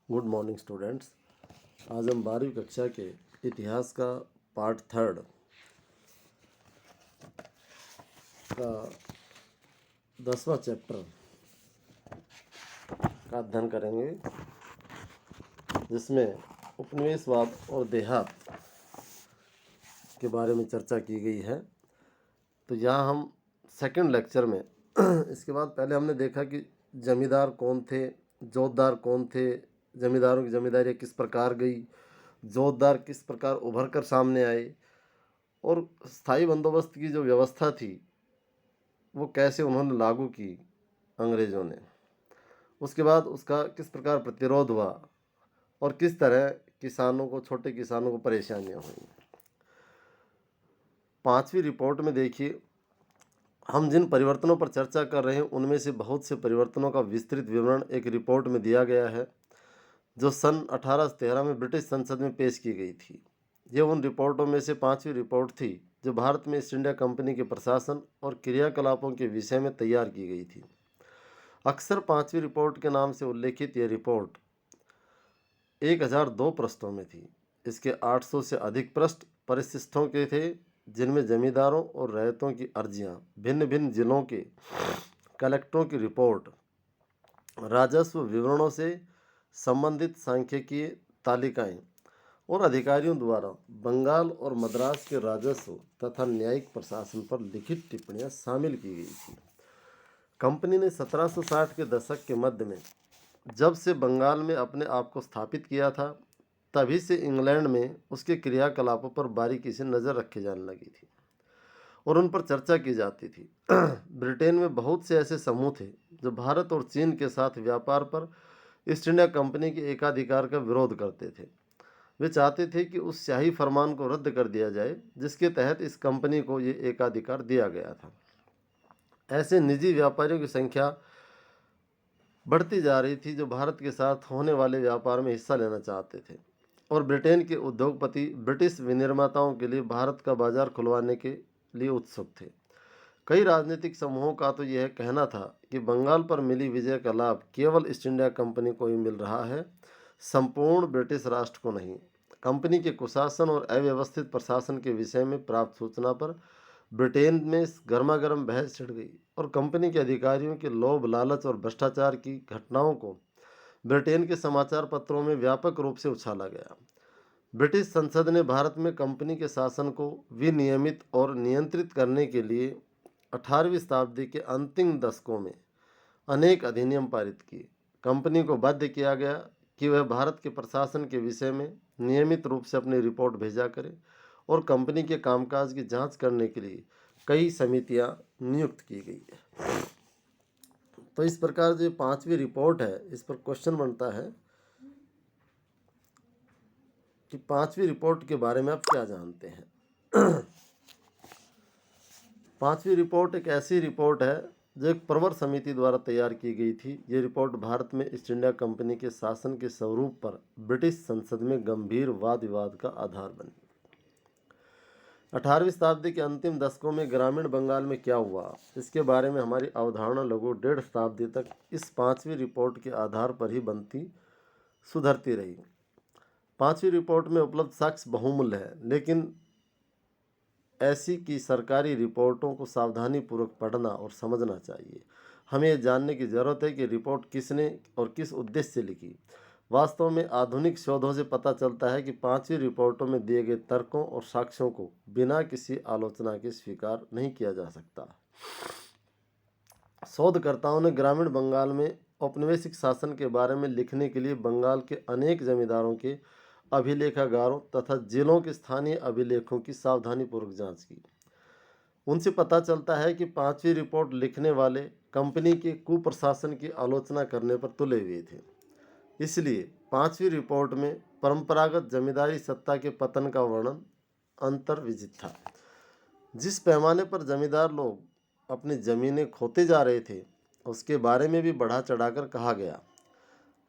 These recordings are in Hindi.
Good morning students. आज हम 12वीं कक्षा के इतिहास का पार्ट 3 का 10वां चैप्टर का अध्ययन करेंगे, जिसमें उपनिवेशवाद और देहात के बारे में चर्चा की गई है। तो यहाँ हम सेकंड लेक्चर में इसके बाद पहले हमने देखा कि जमींदार कौन थे, जोतदार कौन थे, जमींदारों की जमींदारियाँ किस प्रकार गई, जोतदार किस प्रकार उभर कर सामने आए और स्थायी बंदोबस्त की जो व्यवस्था थी वो कैसे उन्होंने लागू की अंग्रेज़ों ने। उसके बाद उसका किस प्रकार प्रतिरोध हुआ और किस तरह किसानों को, छोटे किसानों को परेशानियां हुई। 5वीं रिपोर्ट में देखिए, हम जिन परिवर्तनों पर चर्चा कर रहे हैं उनमें से बहुत से परिवर्तनों का विस्तृत विवरण एक रिपोर्ट में दिया गया है, जो सन 1813 में ब्रिटिश संसद में पेश की गई थी। ये उन रिपोर्टों में से 5वीं रिपोर्ट थी जो भारत में ईस्ट इंडिया कंपनी के प्रशासन और क्रियाकलापों के विषय में तैयार की गई थी। अक्सर 5वीं रिपोर्ट के नाम से उल्लेखित यह रिपोर्ट 1002 पृष्ठों में थी। इसके 800 से अधिक पृष्ठ परिशिष्टों के थे, जिनमें जमींदारों और रैयतों की अर्जियां, भिन्न भिन्न जिलों के कलेक्टरों की रिपोर्ट, राजस्व विवरणों से संबंधित सांख्यिकीय तालिकाएं और अधिकारियों द्वारा बंगाल और मद्रास के राजस्व तथा न्यायिक प्रशासन पर लिखित टिप्पणियां शामिल की गई थी। कंपनी ने 1760 के दशक के मध्य में जब से बंगाल में अपने आप को स्थापित किया था, तभी से इंग्लैंड में उसके क्रियाकलापों पर बारीकी से नज़र रखी जाने लगी थी और उन पर चर्चा की जाती थी। ब्रिटेन में बहुत से ऐसे समूह थे जो भारत और चीन के साथ व्यापार पर ईस्ट इंडिया कंपनी के एकाधिकार का विरोध करते थे। वे चाहते थे कि उस शाही फरमान को रद्द कर दिया जाए जिसके तहत इस कंपनी को ये एकाधिकार दिया गया था। ऐसे निजी व्यापारियों की संख्या बढ़ती जा रही थी जो भारत के साथ होने वाले व्यापार में हिस्सा लेना चाहते थे, और ब्रिटेन के उद्योगपति ब्रिटिश विनिर्माताओं के लिए भारत का बाजार खुलवाने के लिए उत्सुक थे। कई राजनीतिक समूहों का तो यह कहना था कि बंगाल पर मिली विजय का लाभ केवल ईस्ट इंडिया कंपनी को ही मिल रहा है, संपूर्ण ब्रिटिश राष्ट्र को नहीं। कंपनी के कुशासन और अव्यवस्थित प्रशासन के विषय में प्राप्त सूचना पर ब्रिटेन में गर्मागर्म बहस छिड़ गई और कंपनी के अधिकारियों के लोभ, लालच और भ्रष्टाचार की घटनाओं को ब्रिटेन के समाचार पत्रों में व्यापक रूप से उछाला गया। ब्रिटिश संसद ने भारत में कंपनी के शासन को विनियमित और नियंत्रित करने के लिए 18वीं शताब्दी के अंतिम दशकों में अनेक अधिनियम पारित किए। कंपनी को बाध्य किया गया कि वह भारत के प्रशासन के विषय में नियमित रूप से अपनी रिपोर्ट भेजा करे और कंपनी के कामकाज की जांच करने के लिए कई समितियां नियुक्त की गई है। तो इस प्रकार जो 5वीं रिपोर्ट है, इस पर क्वेश्चन बनता है कि 5वीं रिपोर्ट के बारे में आप क्या जानते हैं। 5वीं रिपोर्ट एक ऐसी रिपोर्ट है जो एक प्रवर समिति द्वारा तैयार की गई थी। ये रिपोर्ट भारत में ईस्ट इंडिया कंपनी के शासन के स्वरूप पर ब्रिटिश संसद में गंभीर वाद विवाद का आधार बनी। 18वीं शताब्दी के अंतिम दशकों में ग्रामीण बंगाल में क्या हुआ, इसके बारे में हमारी अवधारणा लगभग 1.5 शताब्दी तक इस 5वीं रिपोर्ट के आधार पर ही बनती सुधरती रही। 5वीं रिपोर्ट में उपलब्ध साक्ष्य बहुमूल्य है, लेकिन ऐसी कि सरकारी रिपोर्टों को सावधानीपूर्वक पढ़ना और समझना चाहिए। हमें यह जानने की ज़रूरत है कि रिपोर्ट किसने और किस उद्देश्य से लिखी। वास्तव में आधुनिक शोधों से पता चलता है कि 5वीं रिपोर्टों में दिए गए तर्कों और साक्ष्यों को बिना किसी आलोचना के स्वीकार नहीं किया जा सकता। शोधकर्ताओं ने ग्रामीण बंगाल में औपनिवेशिक शासन के बारे में लिखने के लिए बंगाल के अनेक जमींदारों के अभिलेखागारों तथा जिलों के स्थानीय अभिलेखों की सावधानीपूर्वक जांच की। उनसे पता चलता है कि 5वीं रिपोर्ट लिखने वाले कंपनी के कुप्रशासन की आलोचना करने पर तुले हुए थे। इसलिए 5वीं रिपोर्ट में परंपरागत जमींदारी सत्ता के पतन का वर्णन अंतर्विजित था। जिस पैमाने पर जमींदार लोग अपनी ज़मीनें खोते जा रहे थे, उसके बारे में भी बढ़ा चढ़ाकर कहा गया।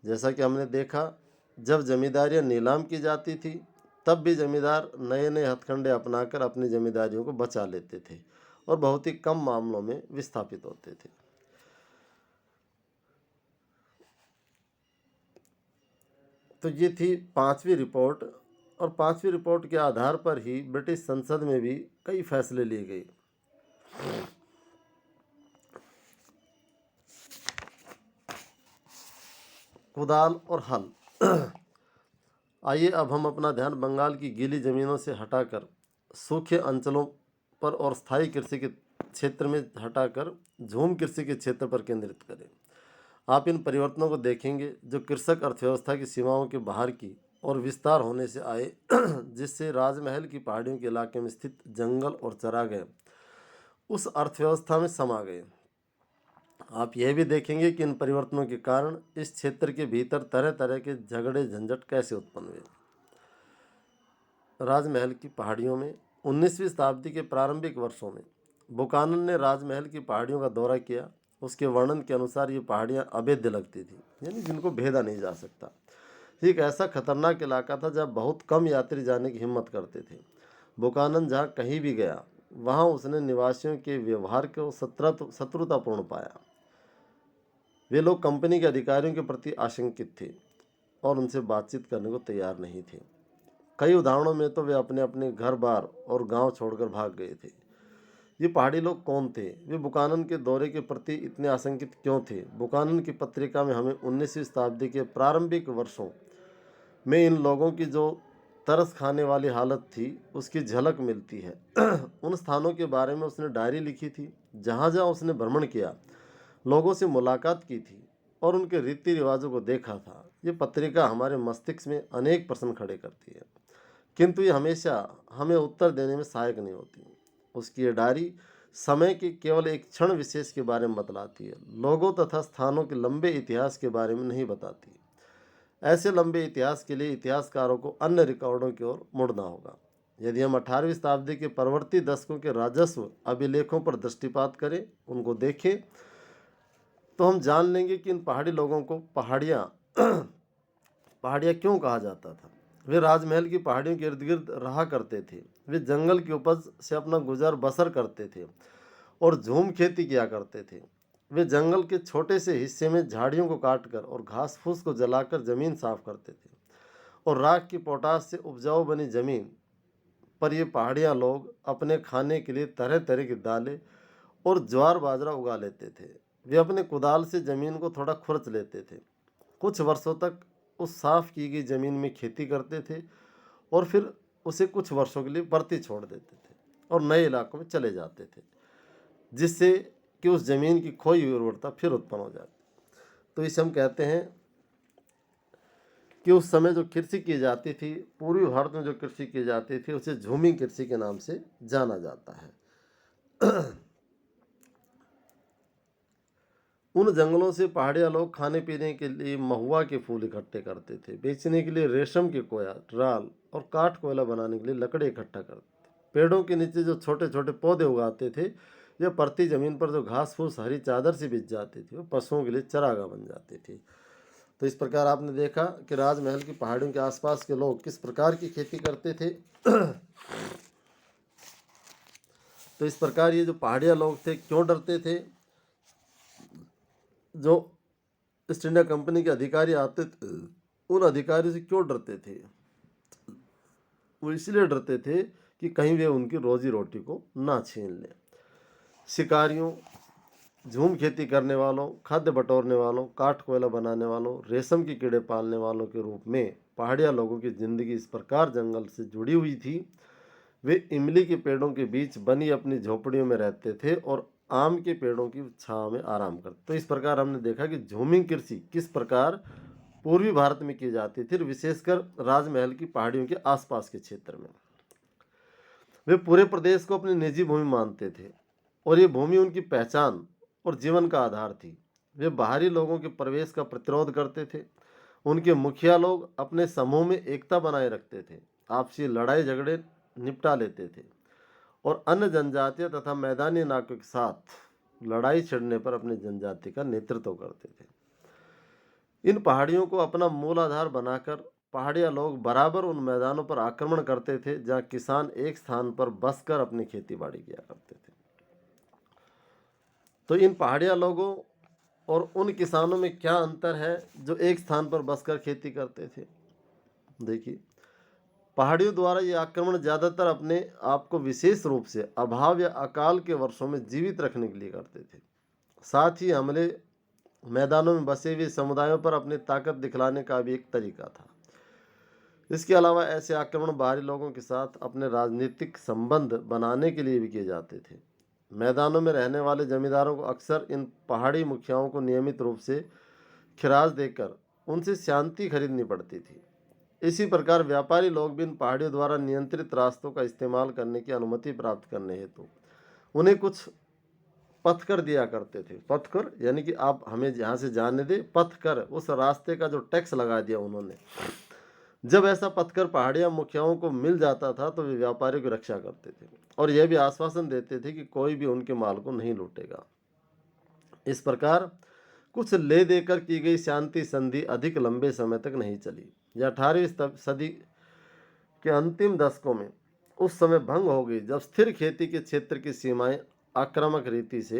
जैसा कि हमने देखा, जब जमींदारियां नीलाम की जाती थी तब भी जमींदार नए नए हथकंडे अपनाकर अपनी जमींदारियों को बचा लेते थे और बहुत ही कम मामलों में विस्थापित होते थे। तो ये थी पांचवी रिपोर्ट, और पांचवी रिपोर्ट के आधार पर ही ब्रिटिश संसद में भी कई फैसले लिए गए। कुदाल और हल। आइए अब हम अपना ध्यान बंगाल की गीली जमीनों से हटाकर सूखे अंचलों पर और स्थायी कृषि के क्षेत्र में हटाकर झूम कृषि के क्षेत्र पर केंद्रित करें। आप इन परिवर्तनों को देखेंगे जो कृषक अर्थव्यवस्था की सीमाओं के बाहर की और विस्तार होने से आए, जिससे राजमहल की पहाड़ियों के इलाके में स्थित जंगल और चरागाह उस अर्थव्यवस्था में समा गए। आप यह भी देखेंगे कि इन परिवर्तनों के कारण इस क्षेत्र के भीतर तरह तरह के झगड़े झंझट कैसे उत्पन्न हुए। राजमहल की पहाड़ियों में 19वीं शताब्दी के प्रारंभिक वर्षों में बुकानन ने राजमहल की पहाड़ियों का दौरा किया। उसके वर्णन के अनुसार ये पहाड़ियाँ अभेद्य लगती थी, यानी जिनको भेदा नहीं जा सकता। एक ऐसा खतरनाक इलाका था जहाँ बहुत कम यात्री जाने की हिम्मत करते थे। बुकानन जहाँ कहीं भी गया वहाँ उसने निवासियों के व्यवहार को शत्रुतापूर्ण पाया। वे लोग कंपनी के अधिकारियों के प्रति आशंकित थे और उनसे बातचीत करने को तैयार नहीं थे। कई उदाहरणों में तो वे अपने अपने घर बार और गांव छोड़कर भाग गए थे। ये पहाड़ी लोग कौन थे? वे बुकानन के दौरे के प्रति इतने आशंकित क्यों थे? बुकानन की पत्रिका में हमें 19वीं शताब्दी के प्रारंभिक वर्षों में इन लोगों की जो तरस खाने वाली हालत थी उसकी झलक मिलती है। उन स्थानों के बारे में उसने डायरी लिखी थी जहाँ जहाँ उसने भ्रमण किया, लोगों से मुलाकात की थी और उनके रीति रिवाजों को देखा था। ये पत्रिका हमारे मस्तिष्क में अनेक प्रश्न खड़े करती है, किंतु ये हमेशा हमें उत्तर देने में सहायक नहीं होती। उसकी ये डायरी समय के केवल एक क्षण विशेष के बारे में बतलाती है, लोगों तथा स्थानों के लंबे इतिहास के बारे में नहीं बताती। ऐसे लंबे इतिहास के लिए इतिहासकारों को अन्य रिकॉर्डों की ओर मुड़ना होगा। यदि हम 18वीं शताब्दी के परवर्ती दशकों के राजस्व अभिलेखों पर दृष्टिपात करें, उनको देखें, तो हम जान लेंगे कि इन पहाड़ी लोगों को पहाड़ियाँ क्यों कहा जाता था। वे राजमहल की पहाड़ियों के इर्द गिर्द रहा करते थे। वे जंगल की उपज से अपना गुजर बसर करते थे और झूम खेती किया करते थे। वे जंगल के छोटे से हिस्से में झाड़ियों को काटकर और घास फूस को जलाकर जमीन साफ करते थे, और राख की पोटाश से उपजाऊ बनी जमीन पर ये पहाड़ियाँ लोग अपने खाने के लिए तरह तरह की दालें और ज्वार बाजरा उगा लेते थे। वे अपने कुदाल से जमीन को थोड़ा खुरच लेते थे, कुछ वर्षों तक उस साफ की गई जमीन में खेती करते थे और फिर उसे कुछ वर्षों के लिए बरती छोड़ देते थे और नए इलाकों में चले जाते थे, जिससे कि उस जमीन की खोई हुई उर्वरता फिर उत्पन्न हो जाती। तो इसे हम कहते हैं कि उस समय जो कृषि की जाती थी, पूर्वी भारत में जो कृषि की जाती थी, उसे झूमी कृषि के नाम से जाना जाता है। उन जंगलों से पहाड़िया लोग खाने पीने के लिए महुआ के फूल इकट्ठे करते थे, बेचने के लिए रेशम के कोया, राल और काठ कोयला बनाने के लिए लकड़ी इकट्ठा करते थे। पेड़ों के नीचे जो छोटे छोटे पौधे उगाते थे, यह परती जमीन पर जो घास फूस हरी चादर से बिछ जाती थी, वो पशुओं के लिए चरागाह बन जाती थी। तो इस प्रकार आपने देखा कि राजमहल की पहाड़ियों के आसपास के लोग किस प्रकार की खेती करते थे। तो इस प्रकार ये जो पहाड़िया लोग थे क्यों डरते थे? जो ईस्ट इंडिया कंपनी के अधिकारी आते थे, उन अधिकारियों से क्यों डरते थे? वो इसलिए डरते थे कि कहीं वे उनकी रोजी रोटी को ना छीन लें। शिकारियों, झूम खेती करने वालों, खाद्य बटोरने वालों, काठ कोयला बनाने वालों, रेशम के कीड़े पालने वालों के रूप में पहाड़िया लोगों की जिंदगी इस प्रकार जंगल से जुड़ी हुई थी। वे इमली के पेड़ों के बीच बनी अपनी झोपड़ियों में रहते थे और आम के पेड़ों की छांव में आराम करते। तो इस प्रकार हमने देखा कि झूमिंग कृषि किस प्रकार पूर्वी भारत में की जाती थी, विशेषकर राजमहल की पहाड़ियों के आसपास के क्षेत्र में। वे पूरे प्रदेश को अपनी निजी भूमि मानते थे और ये भूमि उनकी पहचान और जीवन का आधार थी। वे बाहरी लोगों के प्रवेश का प्रतिरोध करते थे। उनके मुखिया लोग अपने समूह में एकता बनाए रखते थे, आपसी लड़ाई झगड़े निपटा लेते थे और अन्य जनजातियों तथा मैदानी इलाकों के साथ लड़ाई छिड़ने पर अपनी जनजाति का नेतृत्व करते थे। इन पहाड़ियों को अपना मूल आधार बनाकर पहाड़िया लोग बराबर उन मैदानों पर आक्रमण करते थे जहां किसान एक स्थान पर बसकर अपनी खेती बाड़ी किया करते थे। तो इन पहाड़िया लोगों और उन किसानों में क्या अंतर है जो एक स्थान पर बसकर खेती करते थे? देखिए, पहाड़ियों द्वारा ये आक्रमण ज़्यादातर अपने आप को विशेष रूप से अभाव या अकाल के वर्षों में जीवित रखने के लिए करते थे। साथ ही हमले मैदानों में बसे हुए समुदायों पर अपनी ताकत दिखलाने का भी एक तरीका था। इसके अलावा ऐसे आक्रमण बाहरी लोगों के साथ अपने राजनीतिक संबंध बनाने के लिए भी किए जाते थे। मैदानों में रहने वाले जमींदारों को अक्सर इन पहाड़ी मुखियाओं को नियमित रूप से खिराज देकर उनसे शांति खरीदनी पड़ती थी। इसी प्रकार व्यापारी लोग भी इन पहाड़ियों द्वारा नियंत्रित रास्तों का इस्तेमाल करने की अनुमति प्राप्त करने हेतु उन्हें कुछ पथकर दिया करते थे। पथकर यानी कि आप हमें यहाँ से जाने दे, पथकर उस रास्ते का जो टैक्स लगा दिया उन्होंने। जब ऐसा पथकर पहाड़िया मुखियाओं को मिल जाता था तो वे व्यापारियों की रक्षा करते थे और यह भी आश्वासन देते थे कि कोई भी उनके माल को नहीं लूटेगा। इस प्रकार कुछ ले देकर की गई शांति संधि अधिक लंबे समय तक नहीं चली। यह 18वीं सदी के अंतिम दशकों में उस समय भंग हो गई जब स्थिर खेती के क्षेत्र की सीमाएं आक्रामक रीति से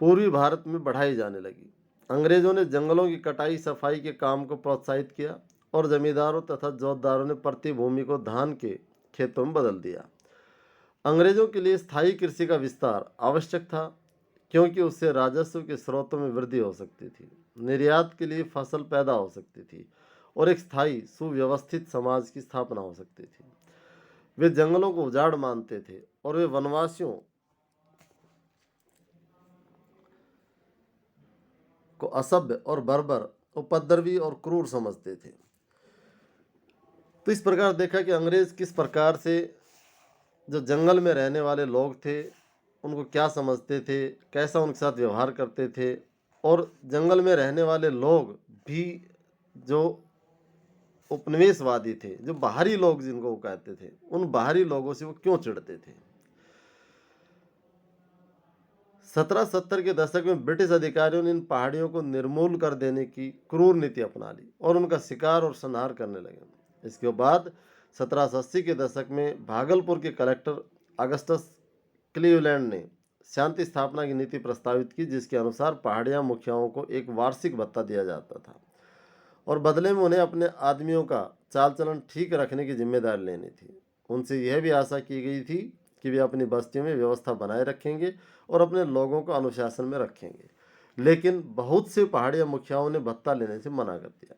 पूर्वी भारत में बढ़ाई जाने लगी। अंग्रेजों ने जंगलों की कटाई सफाई के काम को प्रोत्साहित किया और जमींदारों तथा जोतदारों ने प्रति भूमि को धान के खेतों में बदल दिया। अंग्रेजों के लिए स्थायी कृषि का विस्तार आवश्यक था क्योंकि उससे राजस्व के स्रोतों में वृद्धि हो सकती थी, निर्यात के लिए फसल पैदा हो सकती थी और एक स्थायी सुव्यवस्थित समाज की स्थापना हो सकती थी। वे जंगलों को उजाड़ मानते थे और वे वनवासियों को असभ्य और बर्बर, उपद्रवी और क्रूर समझते थे। तो इस प्रकार देखा कि अंग्रेज किस प्रकार से जो जंगल में रहने वाले लोग थे उनको क्या समझते थे, कैसा उनके साथ व्यवहार करते थे और जंगल में रहने वाले लोग भी जो उपनिवेशवादी थे, जो बाहरी लोग जिनको वो कहते थे, उन बाहरी लोगों से वो क्यों चिढ़ते थे। 1770 के दशक में ब्रिटिश अधिकारियों ने इन पहाड़ियों को निर्मूल कर देने की क्रूर नीति अपना ली और उनका शिकार और संहार करने लगे। इसके बाद 1780 के दशक में भागलपुर के कलेक्टर अगस्टस क्लीवलैंड ने शांति स्थापना की नीति प्रस्तावित की, जिसके अनुसार पहाड़िया मुखियाओं को एक वार्षिक भत्ता दिया जाता था और बदले में उन्हें अपने आदमियों का चाल चलन ठीक रखने की जिम्मेदारी लेनी थी। उनसे यह भी आशा की गई थी कि वे अपनी बस्तियों में व्यवस्था बनाए रखेंगे और अपने लोगों को अनुशासन में रखेंगे। लेकिन बहुत से पहाड़िया मुखियाओं ने भत्ता लेने से मना कर दिया।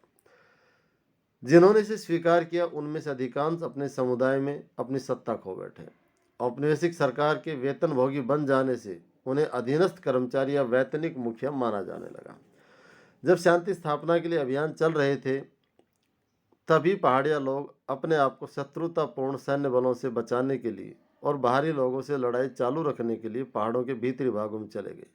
जिन्होंने इसे स्वीकार किया उनमें से अधिकांश अपने समुदाय में अपनी सत्ता खो बैठे। औपनिवेशिक सरकार के वेतनभोगी बन जाने से उन्हें अधीनस्थ कर्मचारी या वैतनिक मुखिया माना जाने लगा। जब शांति स्थापना के लिए अभियान चल रहे थे तभी पहाड़िया लोग अपने आप को शत्रुतापूर्ण सैन्य बलों से बचाने के लिए और बाहरी लोगों से लड़ाई चालू रखने के लिए पहाड़ों के भीतरी भागों में चले गए।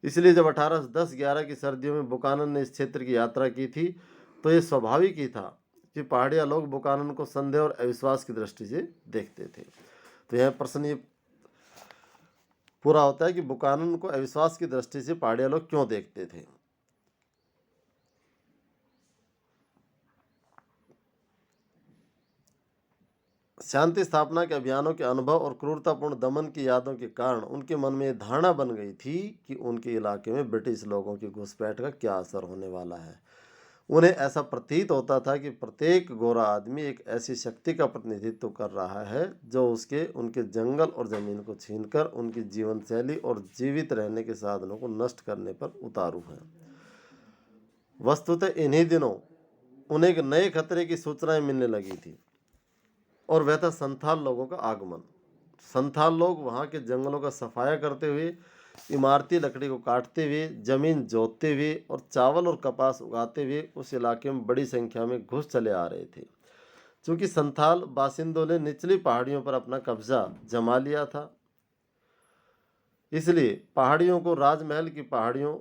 इसलिए जब 1810-11 की सर्दियों में बुकानन ने इस क्षेत्र की यात्रा की थी तो ये स्वाभाविक ही था कि पहाड़िया लोग बुकानन को संदेह और अविश्वास की दृष्टि से देखते थे। तो यह प्रश्न ये पूरा होता है कि बुकानन को अविश्वास की दृष्टि से पहाड़िया लोग क्यों देखते थे। शांति स्थापना के अभियानों के अनुभव और क्रूरतापूर्ण दमन की यादों के कारण उनके मन में धारणा बन गई थी कि उनके इलाके में ब्रिटिश लोगों की घुसपैठ का क्या असर होने वाला है। उन्हें ऐसा प्रतीत होता था कि प्रत्येक गोरा आदमी एक ऐसी शक्ति का प्रतिनिधित्व कर रहा है जो उनके जंगल और ज़मीन को छीनकर उनकी जीवन शैली और जीवित रहने के साधनों को नष्ट करने पर उतारू है। वस्तुतः इन्हीं दिनों उन्हें एक नए खतरे की सूचनाएं मिलने लगी थी और वह था संथाल लोगों का आगमन। संथाल लोग वहाँ के जंगलों का सफाया करते हुए, इमारती लकड़ी को काटते हुए, जमीन जोतते हुए और चावल और कपास उगाते हुए उस इलाके में बड़ी संख्या में घुस चले आ रहे थे। क्योंकि संथाल बासिंदों ने निचली पहाड़ियों पर अपना कब्जा जमा लिया था, इसलिए पहाड़ियों को राजमहल की पहाड़ियों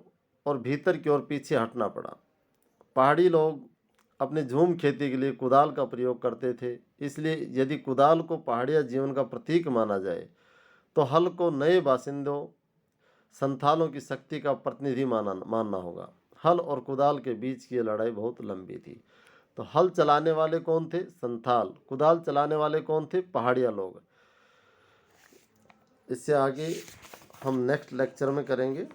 और भीतर की ओर पीछे हटना पड़ा। पहाड़ी लोग अपने झूम खेती के लिए कुदाल का प्रयोग करते थे, इसलिए यदि कुदाल को पहाड़िया जीवन का प्रतीक माना जाए तो हल को नए बासिंदों संथालों की शक्ति का प्रतिनिधि मानना होगा। हल और कुदाल के बीच की लड़ाई बहुत लंबी थी। तो हल चलाने वाले कौन थे? संथाल। कुदाल चलाने वाले कौन थे? पहाड़िया लोग। इससे आगे हम नेक्स्ट लेक्चर में करेंगे।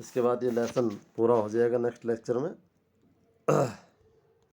इसके बाद ये लेसन पूरा हो जाएगा नेक्स्ट लेक्चर में।